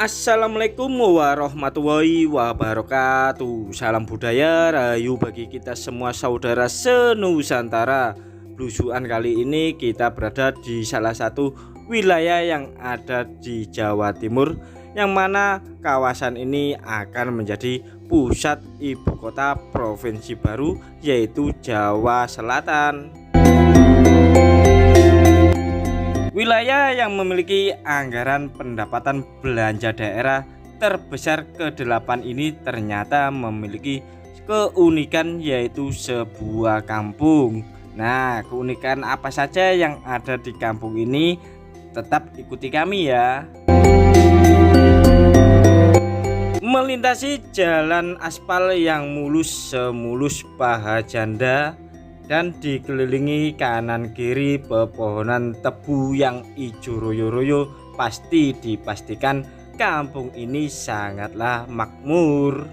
Assalamualaikum warahmatullahi wabarakatuh. Salam budaya rahayu bagi kita semua saudara senusantara. Blusukan kali ini kita berada di salah satu wilayah yang ada di Jawa Timur, yang mana kawasan ini akan menjadi pusat ibu kota provinsi baru, yaitu Jawa Selatan. Wilayah yang memiliki anggaran pendapatan belanja daerah terbesar ke-8 ini ternyata memiliki keunikan, yaitu sebuah kampung. Nah, keunikan apa saja yang ada di kampung ini? Tetap ikuti kami ya. Melintasi jalan aspal yang mulus semulus paha janda dan dikelilingi kanan kiri pepohonan tebu yang ijo royo-royo, pasti dipastikan kampung ini sangatlah makmur.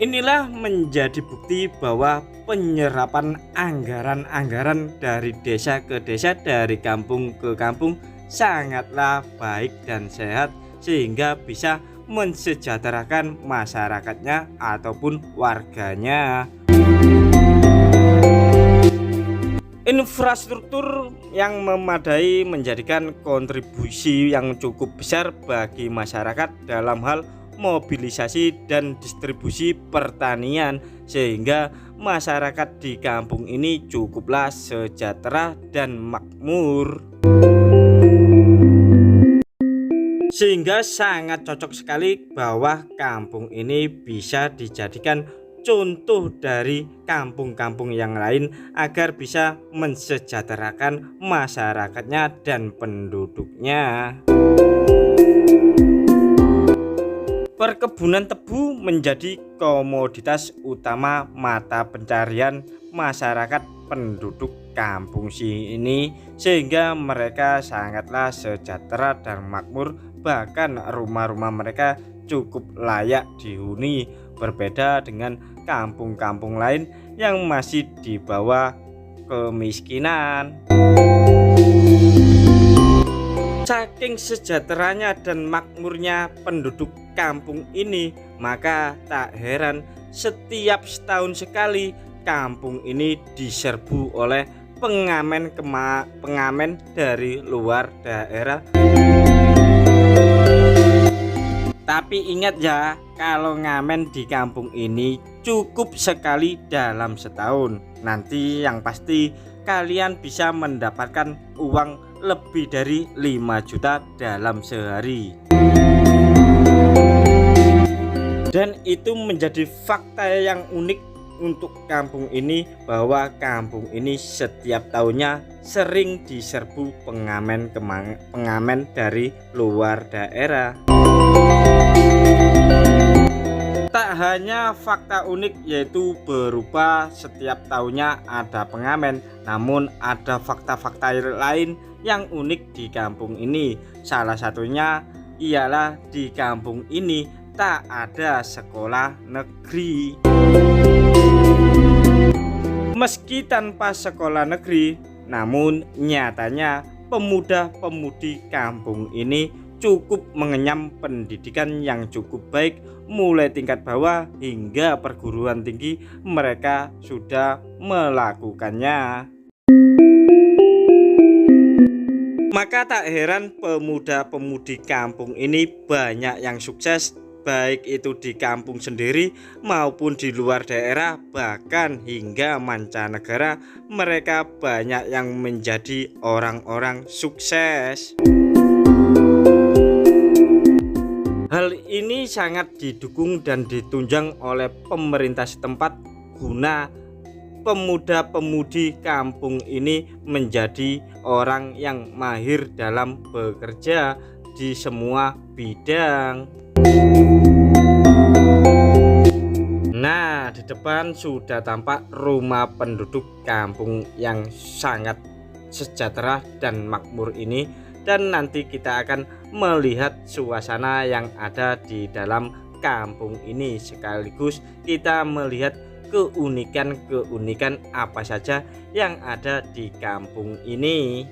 Inilah menjadi bukti bahwa penyerapan anggaran-anggaran dari desa ke desa, dari kampung ke kampung sangatlah baik dan sehat, sehingga bisa mensejahterakan masyarakatnya ataupun warganya. Infrastruktur yang memadai menjadikan kontribusi yang cukup besar bagi masyarakat dalam hal mobilisasi dan distribusi pertanian, sehingga masyarakat di kampung ini cukuplah sejahtera dan makmur. Sehingga sangat cocok sekali bahwa kampung ini bisa dijadikan contoh dari kampung-kampung yang lain agar bisa mensejahterakan masyarakatnya dan penduduknya. Perkebunan tebu menjadi komoditas utama mata pencarian masyarakat penduduk kampung ini, sehingga mereka sangatlah sejahtera dan makmur. Bahkan rumah-rumah mereka cukup layak dihuni, berbeda dengan kampung-kampung lain yang masih di bawah kemiskinan. Saking sejahteranya dan makmurnya penduduk kampung ini, maka tak heran setiap setahun sekali kampung ini diserbu oleh pengamen dari luar daerah. Tapi ingat ya, kalau ngamen di kampung ini cukup sekali dalam setahun. Nanti yang pasti kalian bisa mendapatkan uang lebih dari 5 juta dalam sehari. Dan itu menjadi fakta yang unik untuk kampung ini, bahwa kampung ini setiap tahunnya sering diserbu pengamen dari luar daerah. Tak hanya fakta unik yaitu berupa setiap tahunnya ada pengamen, namun ada fakta-fakta lain yang unik di kampung ini. Salah satunya ialah di kampung ini tak ada sekolah negeri. Meski tanpa sekolah negeri, namun nyatanya pemuda-pemudi kampung ini cukup mengenyam pendidikan yang cukup baik, mulai tingkat bawah hingga perguruan tinggi mereka sudah melakukannya. Maka tak heran pemuda-pemudi kampung ini banyak yang sukses, baik itu di kampung sendiri maupun di luar daerah, bahkan hingga mancanegara. Mereka banyak yang menjadi orang-orang sukses. Hal ini sangat didukung dan ditunjang oleh pemerintah setempat, guna pemuda-pemudi kampung ini menjadi orang yang mahir dalam bekerja di semua bidang. Nah, di depan sudah tampak rumah penduduk kampung yang sangat sejahtera dan makmur ini, dan nanti kita akan melihat suasana yang ada di dalam kampung ini, sekaligus kita melihat keunikan-keunikan apa saja yang ada di kampung ini.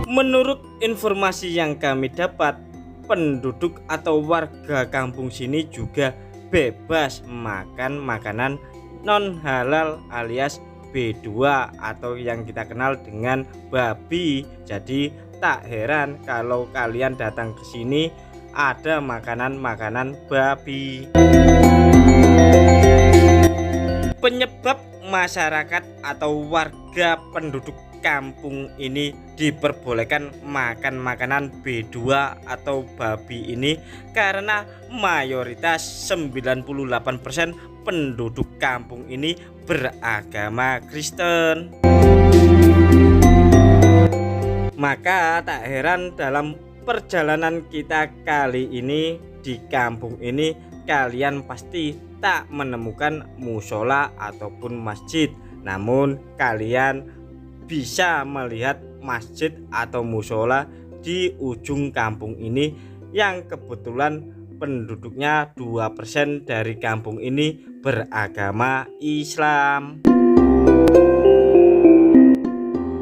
Menurut informasi yang kami dapat, penduduk atau warga kampung sini juga bebas makan makanan non halal alias B2 atau yang kita kenal dengan babi. Jadi tak heran kalau kalian datang ke sini ada makanan-makanan babi. Penyebab masyarakat atau warga penduduk kampung ini diperbolehkan makan makanan B2 atau babi ini karena mayoritas 98% penduduk kampung ini beragama Kristen. Maka tak heran dalam perjalanan kita kali ini di kampung ini kalian pasti tak menemukan musola ataupun masjid, namun kalian bisa melihat masjid atau musola di ujung kampung ini yang kebetulan penduduknya 2% dari kampung ini beragama Islam.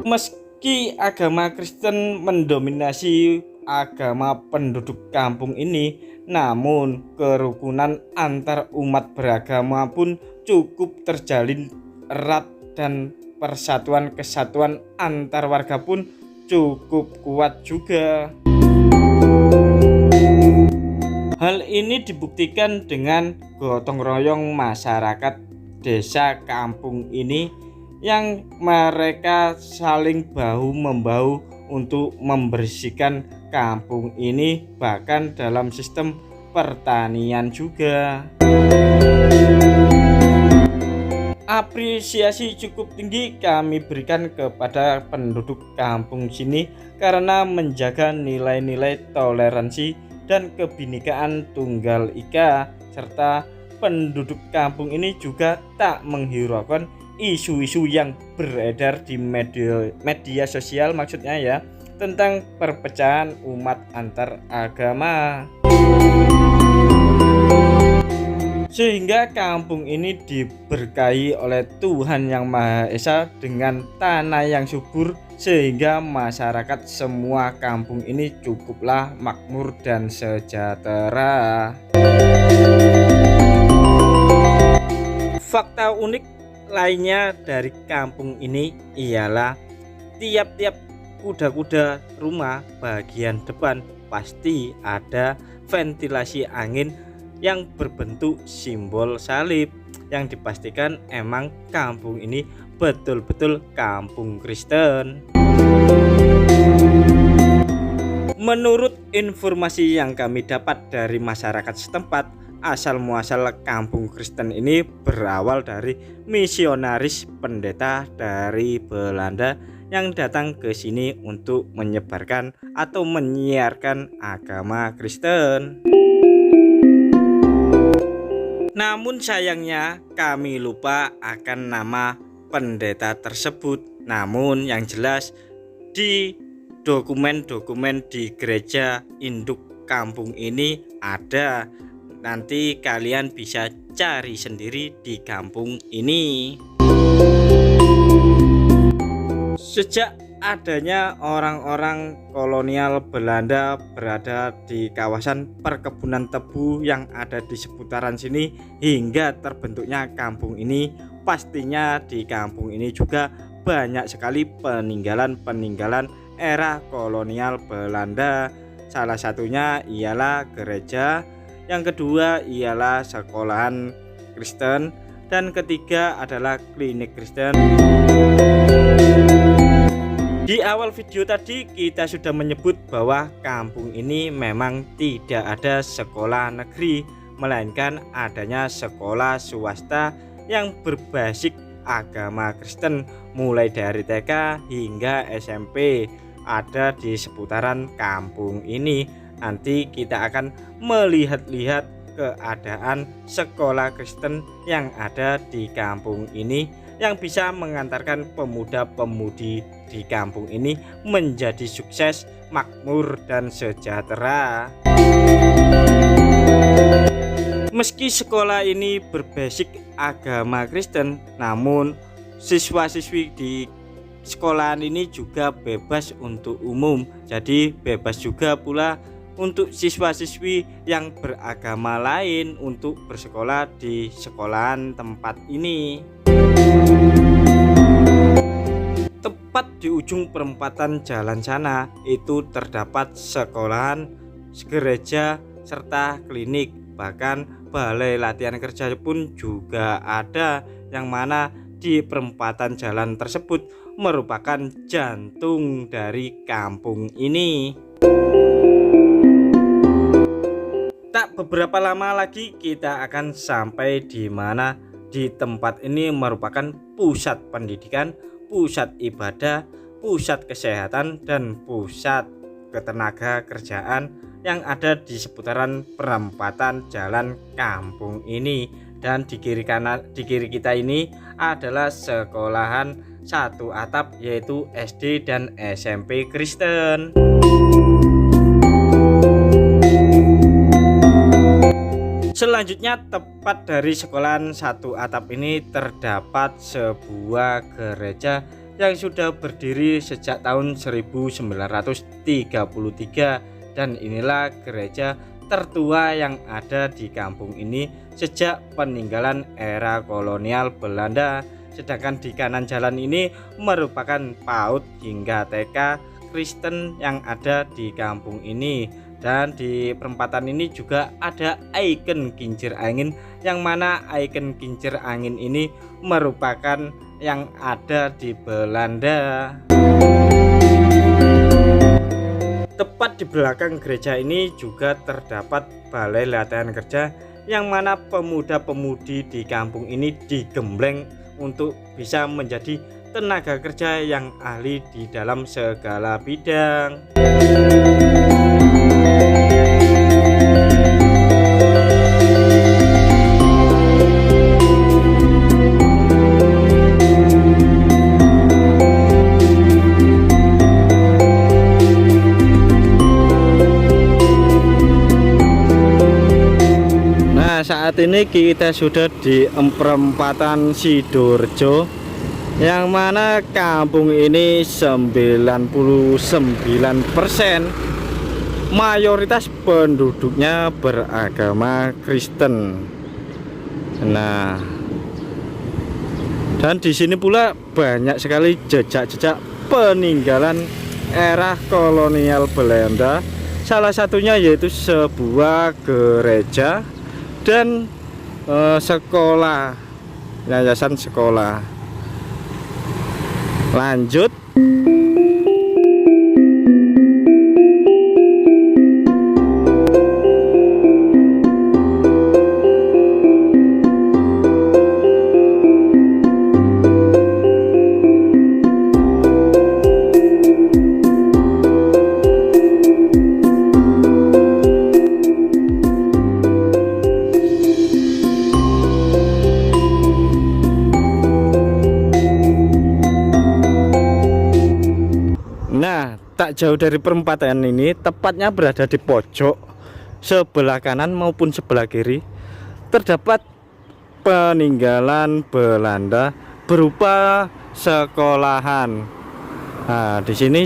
Meski agama Kristen mendominasi agama penduduk kampung ini, namun kerukunan antar umat beragama pun cukup terjalin erat dan persatuan kesatuan antar warga pun cukup kuat juga. Hal ini dibuktikan dengan gotong royong masyarakat desa kampung ini yang mereka saling bahu membahu untuk membersihkan kampung ini, bahkan dalam sistem pertanian juga. Apresiasi cukup tinggi kami berikan kepada penduduk kampung sini karena menjaga nilai-nilai toleransi dan kebinekaan tunggal ika, serta penduduk kampung ini juga tak menghiraukan isu-isu yang beredar di media sosial, maksudnya ya, tentang perpecahan umat antar agama. Sehingga kampung ini diberkahi oleh Tuhan Yang Maha Esa dengan tanah yang subur, sehingga masyarakat semua kampung ini cukuplah makmur dan sejahtera. Fakta unik lainnya dari kampung ini ialah tiap-tiap kuda-kuda rumah bagian depan pasti ada ventilasi angin yang berbentuk simbol salib, yang dipastikan emang kampung ini betul-betul kampung Kristen. Menurut informasi yang kami dapat dari masyarakat setempat, asal muasal kampung Kristen ini berawal dari misionaris pendeta dari Belanda yang datang ke sini untuk menyebarkan atau menyiarkan agama Kristen. Namun sayangnya kami lupa akan nama pendeta tersebut. Namun yang jelas di dokumen-dokumen di gereja induk kampung ini ada. Nanti kalian bisa cari sendiri di kampung ini. Sejak adanya orang-orang kolonial Belanda berada di kawasan perkebunan tebu yang ada di seputaran sini hingga terbentuknya kampung ini, pastinya di kampung ini juga banyak sekali peninggalan-peninggalan era kolonial Belanda. Salah satunya ialah gereja, yang kedua ialah sekolahan Kristen, dan ketiga adalah klinik Kristen. Di awal video tadi kita sudah menyebut bahwa kampung ini memang tidak ada sekolah negeri, melainkan adanya sekolah swasta yang berbasis agama Kristen mulai dari TK hingga SMP ada di seputaran kampung ini. Nanti kita akan melihat-lihat keadaan sekolah Kristen yang ada di kampung ini, yang bisa mengantarkan pemuda-pemudi di kampung ini menjadi sukses, makmur, dan sejahtera. Meski sekolah ini berbasis agama Kristen, namun siswa-siswi di sekolahan ini juga bebas untuk umum, jadi bebas juga pula untuk siswa-siswi yang beragama lain untuk bersekolah di sekolahan tempat ini. Tepat di ujung perempatan jalan sana itu terdapat sekolahan, gereja, serta klinik. Bahkan balai latihan kerja pun juga ada, yang mana di perempatan jalan tersebut merupakan jantung dari kampung ini. Tak beberapa lama lagi kita akan sampai di mana di tempat ini merupakan pusat pendidikan, pusat ibadah, pusat kesehatan, dan pusat ketenaga kerjaan yang ada di seputaran perempatan jalan kampung ini. Dan di kiri kita ini adalah sekolahan satu atap, yaitu SD dan SMP Kristen. Selanjutnya, tepat dari sekolahan satu atap ini terdapat sebuah gereja yang sudah berdiri sejak tahun 1933, dan inilah gereja tertua yang ada di kampung ini sejak peninggalan era kolonial Belanda. Sedangkan di kanan jalan ini merupakan PAUD hingga TK Kristen yang ada di kampung ini. Dan di perempatan ini juga ada ikon kincir angin, yang mana ikon kincir angin ini merupakan yang ada di Belanda. Tepat di belakang gereja ini juga terdapat balai latihan kerja, yang mana pemuda-pemudi di kampung ini digembleng untuk bisa menjadi tenaga kerja yang ahli di dalam segala bidang. Saat ini kita sudah di perempatan Sidoarjo, yang mana kampung ini 99% mayoritas penduduknya beragama Kristen. Nah, dan di sini pula banyak sekali jejak-jejak peninggalan era kolonial Belanda. Salah satunya yaitu sebuah gereja dan sekolah, yayasan sekolah. Lanjut. Nah, tak jauh dari perempatan ini, tepatnya berada di pojok sebelah kanan maupun sebelah kiri, terdapat peninggalan Belanda berupa sekolahan. Nah, di sini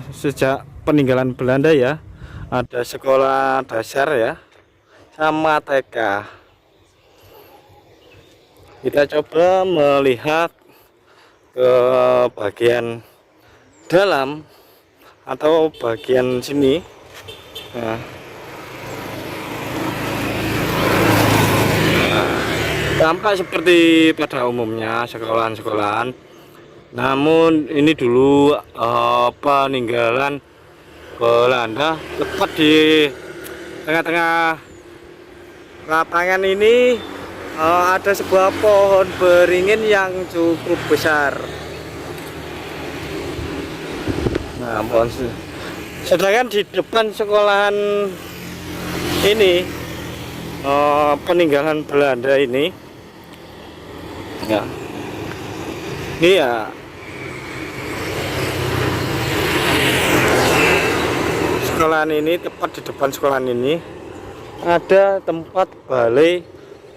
sejak peninggalan Belanda ya, ada sekolah dasar ya, sama TK. Kita coba melihat ke bagian dalam atau bagian sini. Nah, tampak seperti pada umumnya sekolahan-sekolahan, namun ini dulu peninggalan Belanda. Tepat di tengah-tengah lapangan ini ada sebuah pohon beringin yang cukup besar. Nah, sedangkan di depan sekolahan ini peninggalan Belanda ini ya, iya, sekolahan ini, tepat di depan sekolahan ini ada tempat balai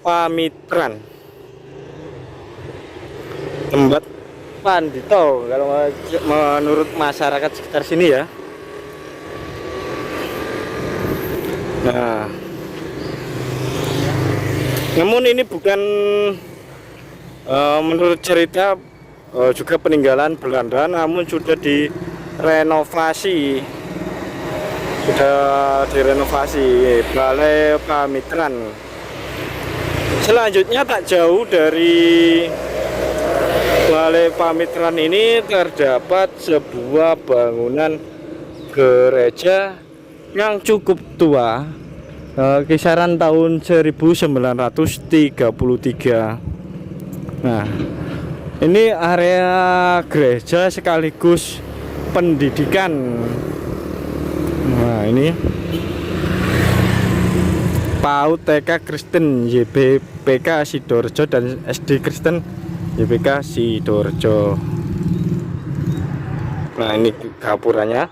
pamitran, tempat Pandito kalau menurut masyarakat sekitar sini ya. Nah, namun ini bukan menurut cerita juga peninggalan Belanda, namun sudah direnovasi, Balai Pamitran. Selanjutnya tak jauh dari Balai Pamitran ini terdapat sebuah bangunan gereja yang cukup tua, kisaran tahun 1933. Nah, ini area gereja sekaligus pendidikan. Nah, ini PAUD TK Kristen YBPK Sidoarjo dan SD Kristen YBK Sidoarjo. Nah, ini gapuranya.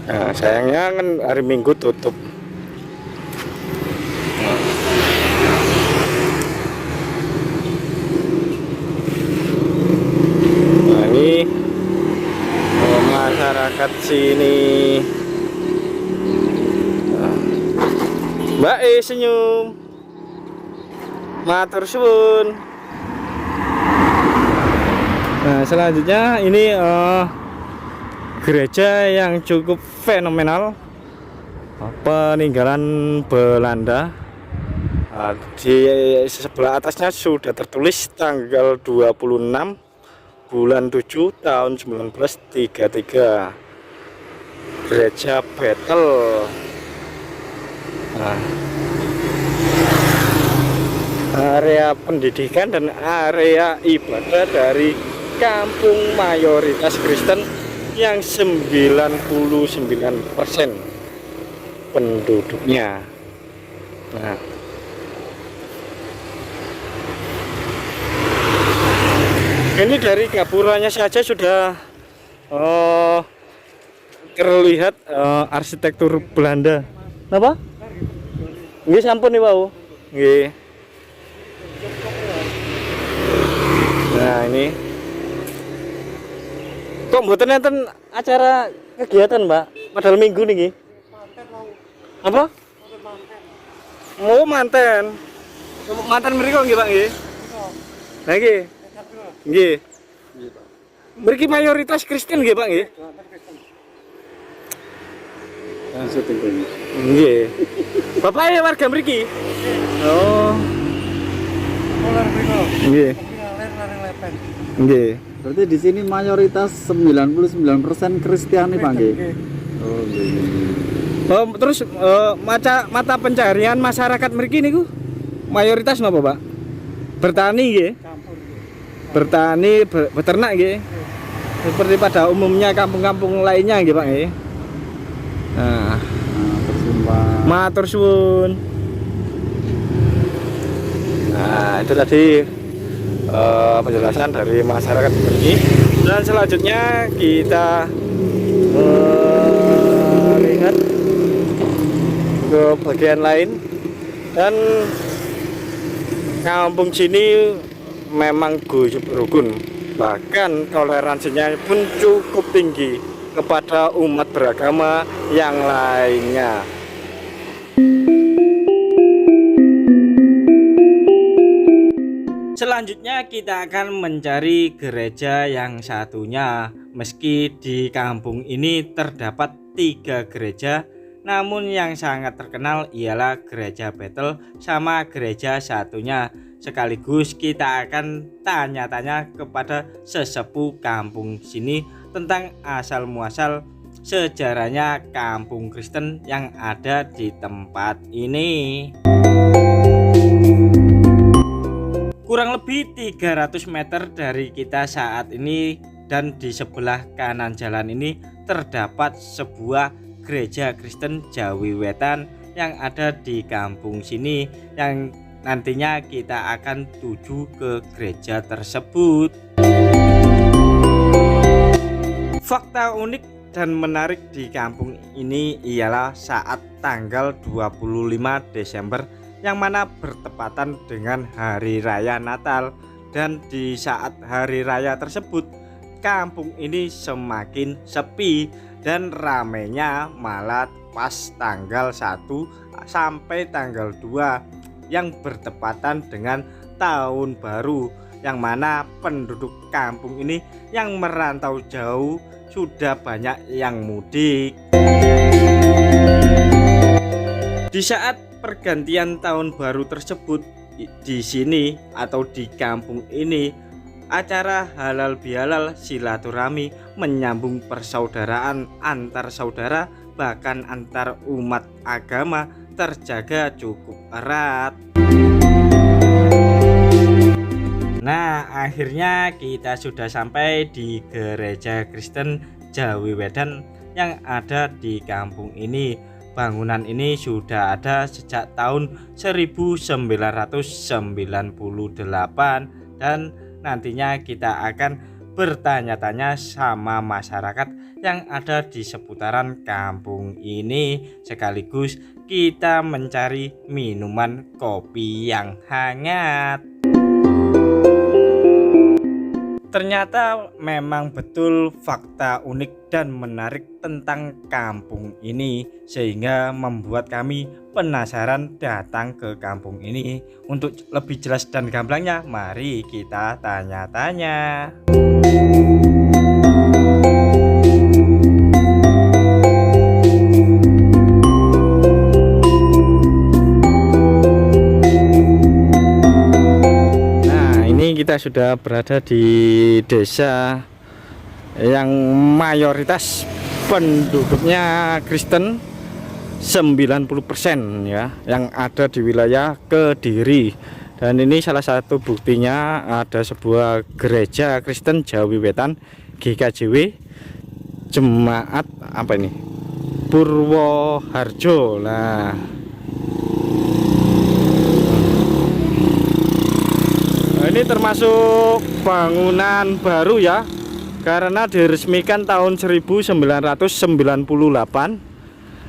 Nah, sayangnya kan hari Minggu tutup. Nah, ini masyarakat sini. Mbak senyum. Matur suwun. Nah, selanjutnya ini gereja yang cukup fenomenal, peninggalan Belanda. Di sebelah atasnya sudah tertulis tanggal 26 bulan 7 tahun 1933, Gereja Bethel. Nah, area pendidikan dan area ibadah dari kampung mayoritas Kristen yang 99% penduduknya. Nah, ini dari gapurannya saja sudah terlihat arsitektur Belanda. Apa? Nggih sampun nih, Pak. Nggih. Nah, ini kok mboten enten acara kegiatan, Mbak? Padahal Minggu niki. Apa? Oh, manten. Manten mriko nggih, Pak nggih. Nah, nggih. Nggih. Mriki mayoritas Kristen nggih, Pak nggih. Nggih. Bapak warga mriki? Oh. Nggih. Nggih. Berarti di sini mayoritas 99% Kristiani, Pak nggih. Oh, nggih. Terus mata pencarian masyarakat mriki niku mayoritas napa, Pak? Bertani nggih. Bertani, beternak nggih. Seperti pada umumnya kampung-kampung lainnya nggih, Pak nggih. Nah, matur suwun. Nah, itu tadi penjelasan dari masyarakat ini. Dan selanjutnya kita lihat ke bagian lain. Dan kampung sini memang guyub rukun, bahkan toleransinya pun cukup tinggi kepada umat beragama yang lainnya. Selanjutnya kita akan mencari gereja yang satunya. Meski di kampung ini terdapat 3 gereja, namun yang sangat terkenal ialah Gereja Bethel sama gereja satunya. Sekaligus kita akan tanya-tanya kepada sesepuh kampung sini tentang asal muasal sejarahnya kampung Kristen yang ada di tempat ini. Kurang lebih 300 meter dari kita saat ini, dan di sebelah kanan jalan ini terdapat sebuah gereja Kristen Jawi Wetan yang ada di kampung sini, yang nantinya kita akan tuju ke gereja tersebut. Fakta unik dan menarik di kampung ini ialah saat tanggal 25 Desember yang mana bertepatan dengan hari raya Natal. Dan di saat hari raya tersebut kampung ini semakin sepi dan ramenya malah pas tanggal 1 sampai tanggal 2 yang bertepatan dengan tahun baru, yang mana penduduk kampung ini yang merantau jauh sudah banyak yang mudik. Di saat pergantian tahun baru tersebut di sini atau di kampung ini, acara halal bihalal silaturahmi menyambung persaudaraan antar saudara bahkan antar umat agama terjaga cukup erat. Nah, akhirnya kita sudah sampai di gereja Kristen Jawi Wedan yang ada di kampung ini. Bangunan ini sudah ada sejak tahun 1998 dan nantinya kita akan bertanya-tanya sama masyarakat yang ada di seputaran kampung ini, sekaligus kita mencari minuman kopi yang hangat. Ternyata memang betul fakta unik dan menarik tentang kampung ini, sehingga membuat kami penasaran datang ke kampung ini. Untuk lebih jelas dan gamblangnya, mari kita tanya-tanya. Kita sudah berada di desa yang mayoritas penduduknya Kristen 90% ya, yang ada di wilayah Kediri. Dan ini salah satu buktinya, ada sebuah gereja Kristen Jawi Wetan GKJW Jemaat apa ini? Purwoharjo. Nah, ini termasuk bangunan baru ya, karena diresmikan tahun 1998.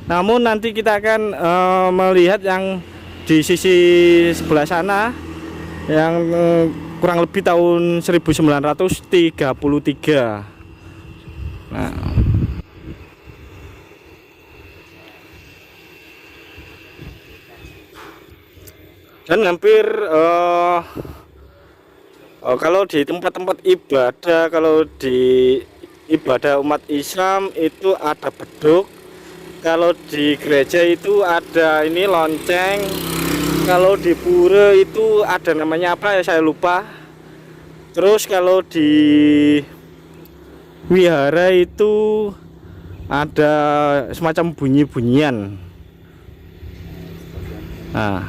Namun nanti kita akan melihat yang di sisi sebelah sana yang kurang lebih tahun 1933. Nah, dan hampir kalau di tempat-tempat ibadah, kalau di ibadah umat Islam itu ada beduk. Kalau di gereja itu ada ini lonceng. Kalau di pura itu ada namanya apa ya, saya lupa. Terus kalau di wihara itu ada semacam bunyi-bunyian. Nah,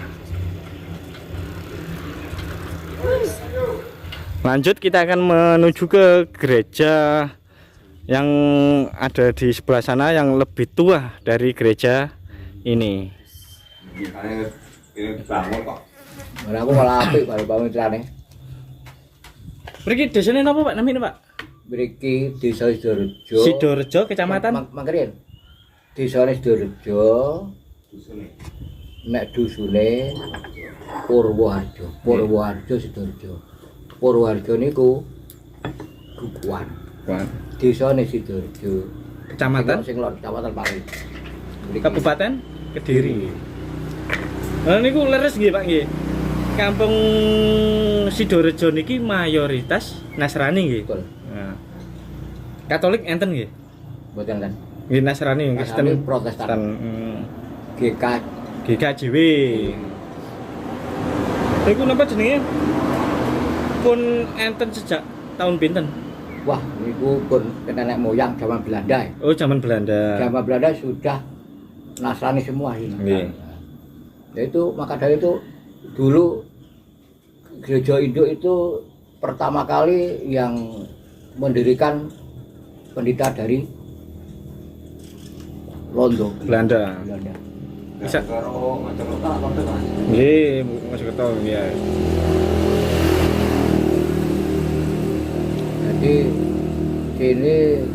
lanjut kita akan menuju ke gereja yang ada di sebelah sana yang lebih tua dari gereja ini. Aku malah apik baru bangun celane. Mriki desane napa Pak namine Pak? Mriki Desa Sidorejo. Sidorejo Kecamatan Mangkeren. Desa Sidorejo. Nek dusune Purwoharjo. Purwoharjo Sidorejo. Purwoharjo niku Guguan. Desa Sidorejo. Kecamatan sing lor Kecamatan Pari. Kabupaten Kediri. Nah niku leres nggih Pak nggih. Kampung Sidorejo niki mayoritas Nasrani nggih. Betul. Nah. Katolik enten nggih? Mboten kan. Nggih Nasrani, Kristen, Protestan. GKJW. Iku napa jenenge? Pun enten sejak tahun pinten? Wah, niku pun nenek moyang zaman Belanda. Oh, zaman Belanda. Zaman Belanda sudah Nasrani semua ini. Iya. Ya itu maka dari itu dulu gereja induk itu pertama kali yang mendirikan pendeta dari Londo. Belanda. Bisa. Nggih, Mojokerto ya. Jadi sini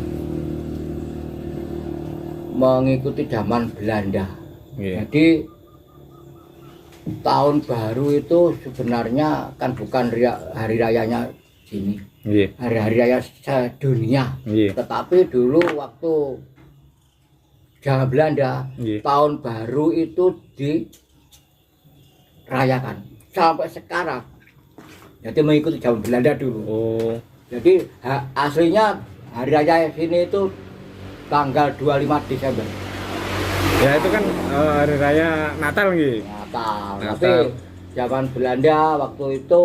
mengikuti zaman Belanda. Nggih. Jadi tahun baru itu sebenarnya kan bukan hari rayanya sini, Nggih. hari raya sedunia. Nggih. Tetapi dulu waktu zaman Belanda, Nggih. tahun baru itu dirayakan sampai sekarang. Jadi mengikuti zaman Belanda dulu. Oh. Jadi aslinya hari raya sini itu tanggal 25 Desember. Ya itu kan hari raya Natal nggih. Natal. Natal. Tapi zaman Belanda waktu itu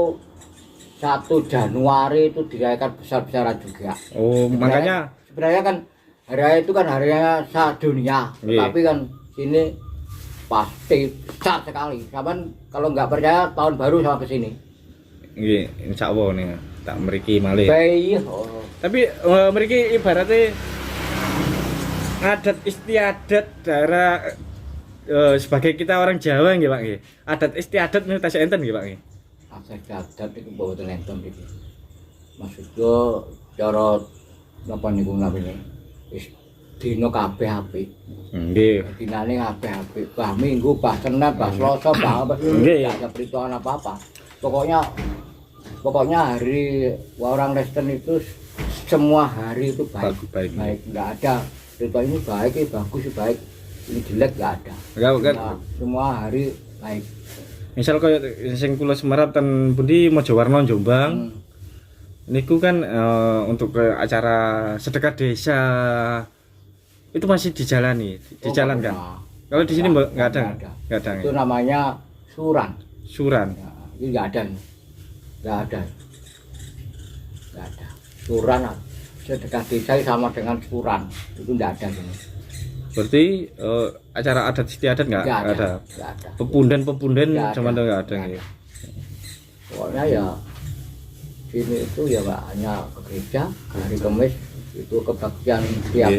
1 Januari itu dirayakan besar-besaran juga. Oh, makanya Sebenarnya kan hari raya itu kan hari raya sedunia. Iya. Tapi kan sini pasti besar sekali. Cuman kalau nggak percaya tahun baru sama ke sini. nggih, insyaallah nih tak mriki malih. Bayi. Tapi mriki ibaratnya adat istiadat daerah sebagai kita orang Jawa nggih Pak nggih. Adat istiadat niku tasih enten nggih Pak nggih. Adat itu mboten enten iki. Maksudnya cara napa niku namine? Wis dina kabeh apik. Nggih. Dinane kabeh apik. Bah Minggu, bah Senin, bah Selasa, bah Nggih. ada perhitungan apa-apa. Pokoknya hari orang Kristen itu semua hari itu baik. Baik. Baik, enggak ada cerita ini baik, ini bagus, ini baik, ini jelek enggak ada. Enggak kan. Semua hari baik. Misal kaya sing kula semerap ten pundi Mojowarno Jombang. Niku kan untuk ke acara sedekah desa itu masih dijalani, dijalankan. Kalau di sini enggak ada. Enggak ada. Itu namanya suran. Suran. Ya, ini enggak ada. Enggak ada. Enggak ada. Suran sedekah desa sama dengan suran. Itu enggak ada ini. Berarti acara adat istiadat enggak ada. Enggak ada. Pepundan Nggak zaman itu enggak ada. Nggak ada. Pokoknya ya sini itu ya Pak, hanya ke gereja hari Kamis itu kebaktian tiap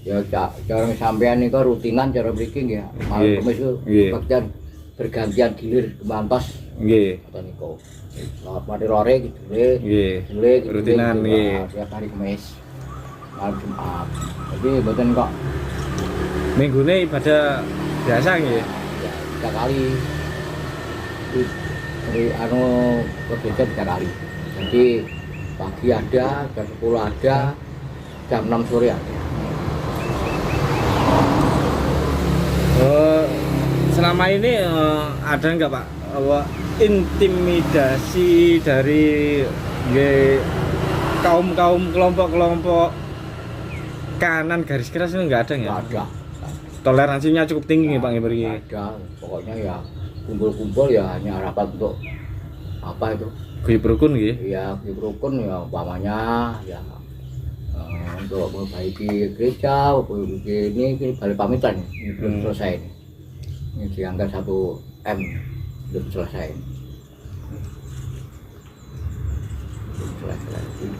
ya cara sampean niku rutinan cara mriki nggih malam Kamis itu kebaktian bergantian gilir kemantos Nggih. kata niku selamat mati lore gitu Nggih. Rutinan nggih. tiap hari Kamis malam Jumat jadi mboten kok Minggune ibadah biasa nggih. ya 3 kali dari ke gereja 3 kali. Jadi pagi ada, jam 10 ada, jam 6 sore ada. Selama ini ada enggak Pak intimidasi dari kaum kelompok-kelompok kanan garis keras itu enggak ada nggak? Nggak ada. Toleransinya cukup tinggi Pak nggih mriki. Nggak ada. Pokoknya ya kumpul-kumpul ya hanya rapat untuk apa itu? Guyub rukun nggih. Ya rukun ya umpamanya ya untuk memperbaiki gereja, memperbaiki ini balik pamitan ini belum selesai ini diangkat 1 M belum selesai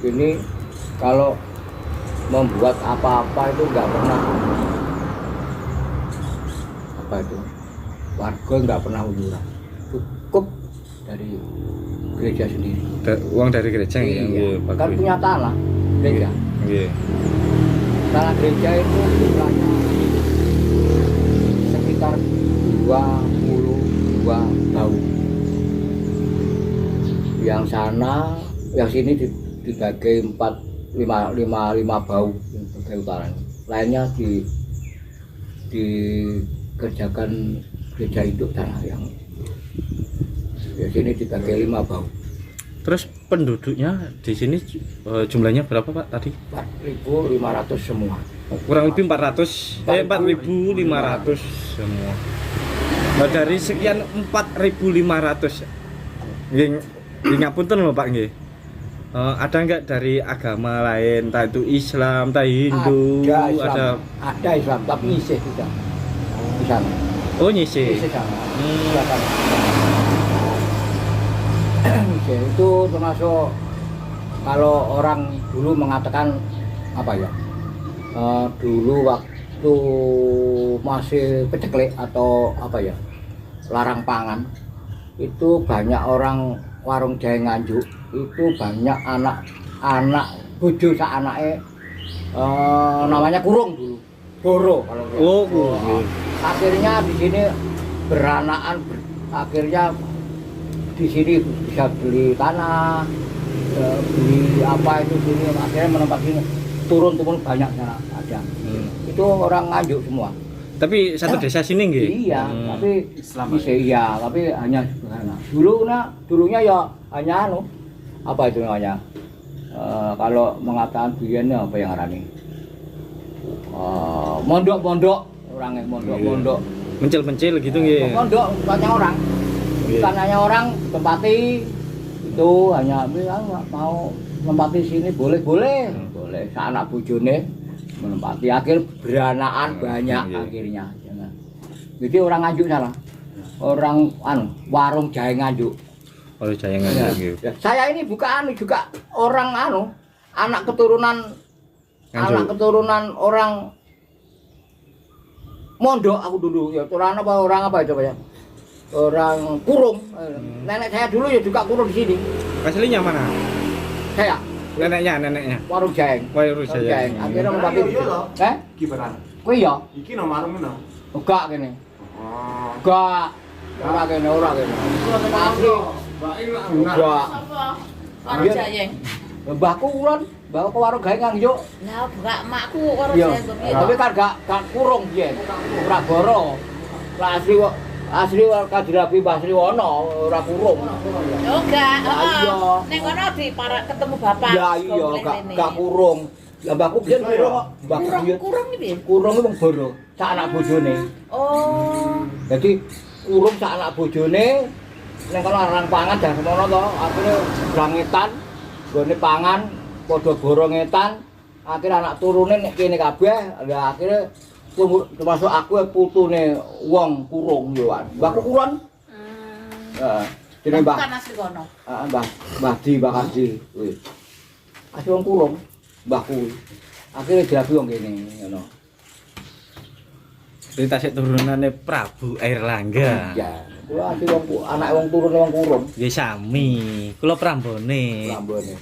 ini kalau membuat apa-apa itu nggak pernah apa itu warga nggak pernah uyuran cukup dari gereja sendiri. Uang dari gereja Iya, nggih. kan punya tanah gereja. Nggih. Tanah gereja itu jumlahnya sekitar 22 bau. Yang sana, yang sini dibagi 5 bau yang bagian utara. Lainnya dikerjakan gereja induk tanah yang di sini dibagi 5 bau. Terus penduduknya di sini jumlahnya berapa Pak tadi? 4.500 semua. Kurang lebih 400 4.500 semua. Nah, dari sekian 4.500 nggih ngapunten lho Pak nggih. Ada enggak dari agama lain, entah itu Islam, entah Hindu, Ada Islam tapi nyisih juga. Di sana. Oh nyisih. Nyisih sana. Itu termasuk kalau orang dulu mengatakan apa ya dulu waktu masih peceklek atau apa ya larang pangan itu banyak orang warung jahe Nganjuk itu banyak anak bojo sak anake namanya kurung dulu boro kalau Oh, nggih. akhirnya di sini akhirnya di sini bisa beli tanah, beli apa itu sini, akhirnya menempat sini turun banyak sana ada. Itu orang Nganjuk semua. Tapi satu desa sini nggih. Iya, tapi Islam bisa iya, tapi hanya sederhana. Dulunya ya hanya apa itu namanya? Kalau mengatakan biyennya apa yang ngarani? Mondok-mondok, orangnya mondok-mondok. Mencil-mencil gitu nggih. Mondok bukannya orang. Bukan hanya orang tempati itu hanya bilang mau menempati sini boleh. Anak bojone menempati akhir beranaan banyak akhirnya. Jadi orang Nganjuk salah. Orang warung jahe Nganjuk. Oh, Jaya Nganjuk. Ya, saya ini bukan juga orang anak keturunan orang Mondok aku dulu ya. Orang apa itu ya? Orang Kurung. Nenek saya dulu ya juga kurung di sini. Aslinya mana? Saya Neneknya. warung jahe. Warung jahe. Akhirnya menempati di situ. Gimana? Kowe ya? Iki no marung no. Enggak kene. Oh. Enggak. Ora kene. Asli. Enggak. Warung Jayeng. Mbahku ulun, mbahku warung gawe Nganjuk. Lah buka emakku warung Iya. Jayeng kok. Tapi kan gak kurung biyen. Ora goro. Lah asli Kadirabi Mbah Sriwono ora kurung. Oh enggak, heeh. Iya. Ning kono ketemu bapak. Ya iya gak kurung. Lah mbahku biyen kurung kok. Mbahku biyen Kurung iki piye? kurung itu boro, sak anak bojone. Oh. Jadi kurung sak anak bojone ning kono arang pangan jan semono to, akhire brangetan, gone pangan padha borongetan, akhire anak turune nek kene kabeh, lah akhire termasuk aku putune wong kurung yo. Mbahku kurung. Heeh. Jenenge Mbah. Bukan asli kono. Heeh, Mbah Di kuwi. Asli wong kurung, mbahku. Akhire dirabi wong kene ngono. Cerita sik turunane Prabu Airlangga. Ya. Kula asli anak wong turune wong kurung. Nggih sami. Kula Prambone.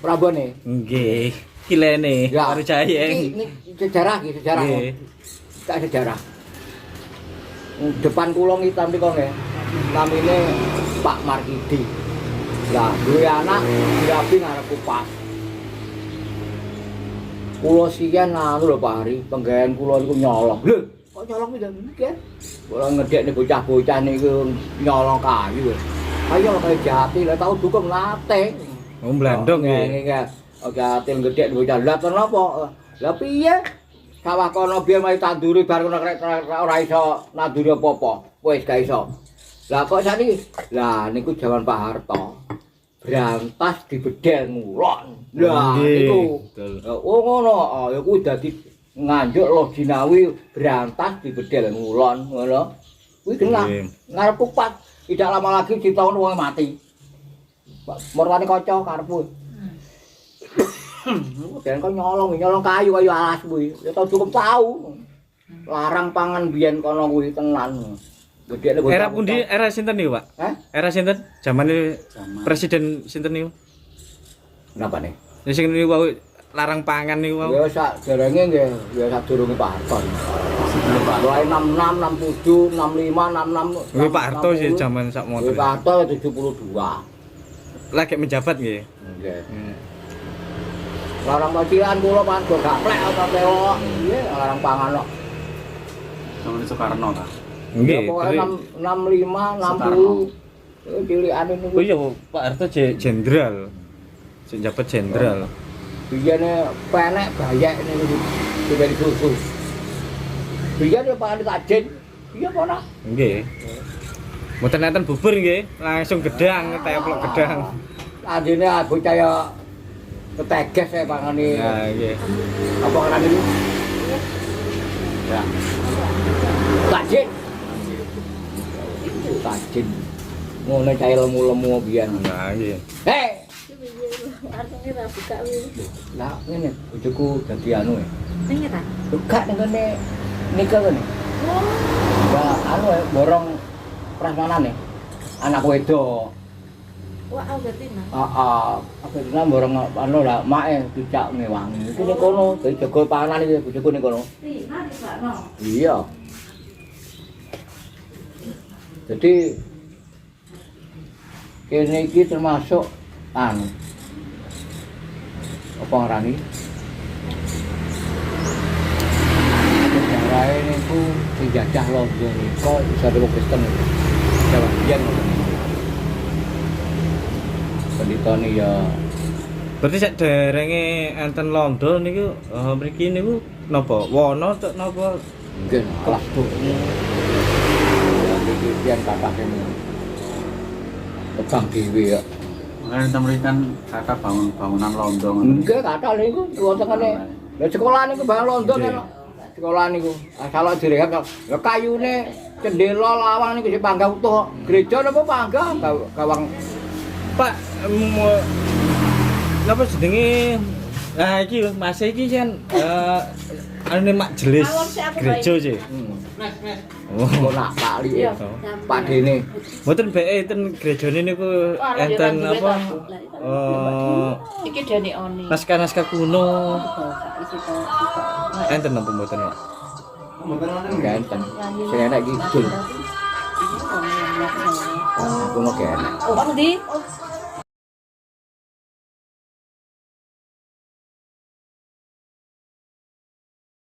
Prambone. Nggih. Kilene Ya. karo Jayeng. Ini sejarah. Nggih. Tak sejarah. Depan kula ngitam niku nggih. Namine Pak Markidi. Lah, duwe anak dirabi ngarep kupas. Kula siyen lho Pak Hari, penggawean kula niku nyolong. Lho, kok nyolong pinten iki? Kula ngedekne bocah-bocah niku nyolong kayu. Ayo kaya jati, lah tau dukung nate. Oh, Blandong nggih. Nggih. Oke, atil gedhe bocah. Lah kenapa? Lah piye? Sawah kono biyen mari tanduri bar kono ora iso nanduri apa-apa. Wis gak iso. Lah kok sakniki? Lah niku jaman Pak Harto. Brantas dibedel ngulon. Lah niku. Oh ngono. Ya kuwi dadi Nganjuk Lojinawi brantas dibedel ngulon ngono. Kuwi genah. Ngarep kupat. Tidak lama lagi ditaun wong mati. Merwane kanca karepku. Dan kok nyolong kayu alas kuwi. Ya tau cukup tahu. Larang pangan biyen kono kuwi tenan. Gedhe Era pundi? Era sinten niku, Pak? Hah? Era sinten? Zamane Presiden sinten niku? Napa nih? Ya sing niku wau larang pangan niku wau. Ya sak derenge nggih, ya sak durunge Pak Harto. Mulai 66, 67, 65, 66. Nggih Pak Harto sih zaman sak montor. Pak Harto 72. Lagi menjabat nggih. Nggih. Larang pacilan kula Pak go gak plek apa tewok. Iya, larang pangan kok. Zaman Soekarno ta. Nggih. Pokoke 65, 60. Cilikane niku. Oh iya Pak Harto jenderal. Sing jabat jenderal. Biyane penek bayek niku dibeli susu. Biyane Pak Ali Tajin. Iya apa nak? Nggih. Mboten enten bubur nggih, langsung gedang, teplok gedang. Adine aku kaya keteges saya pangane. Ya nggih. Apa kan ini? Ya. Tajin. Tajin. Ngono cah lemu-lemu biyen. Nah nggih. Hei, Artine ra buka kuwi. lah ngene bojoku dadi anu e. Ning ta? Buka ning kene nikel kene. Oh. Ya anu borong prasmanane. Anak wedok. Wah, Albertina. Akhirnya bareng anu lah mae dicak ngewangi. Iku ning kono, dadi jaga panganan iki bojoku ning kono. Iya. Jadi kene iki termasuk anu. Apa ngarani? Sejarah niku dijajah Londo niku bisa wong Kristen. Jawa Biyen ngoten. Penditane ya Berarti sak derenge enten Londo niku mriki niku napa? Wono tok napa? mungkin kelas tuh. Ya iki kata kene. Tebang dhewe ya. Makanya temerikan kata bangunan Londo. Enggak kata niku wonten kene. Lah sekolah niku bangun Londo kan. Sekolah niku asal direhab ya kayune cendela lawang niku sing panggah utuh. Gereja napa panggah gawang Pak, napa jenenge? Nah iki lho, Mas iki kan anu majelis gereja sih. Oh nak Pak Li. Iya. Pak Dene. Mboten bae enten gerejane niku enten apa? Iki Dani Oni. Naskah-naskah kuno. Isi to. Enten napa mboten, Pak? Enggak enten. Sing enak iki Jul. Kuno kene. Oh, Bang Di.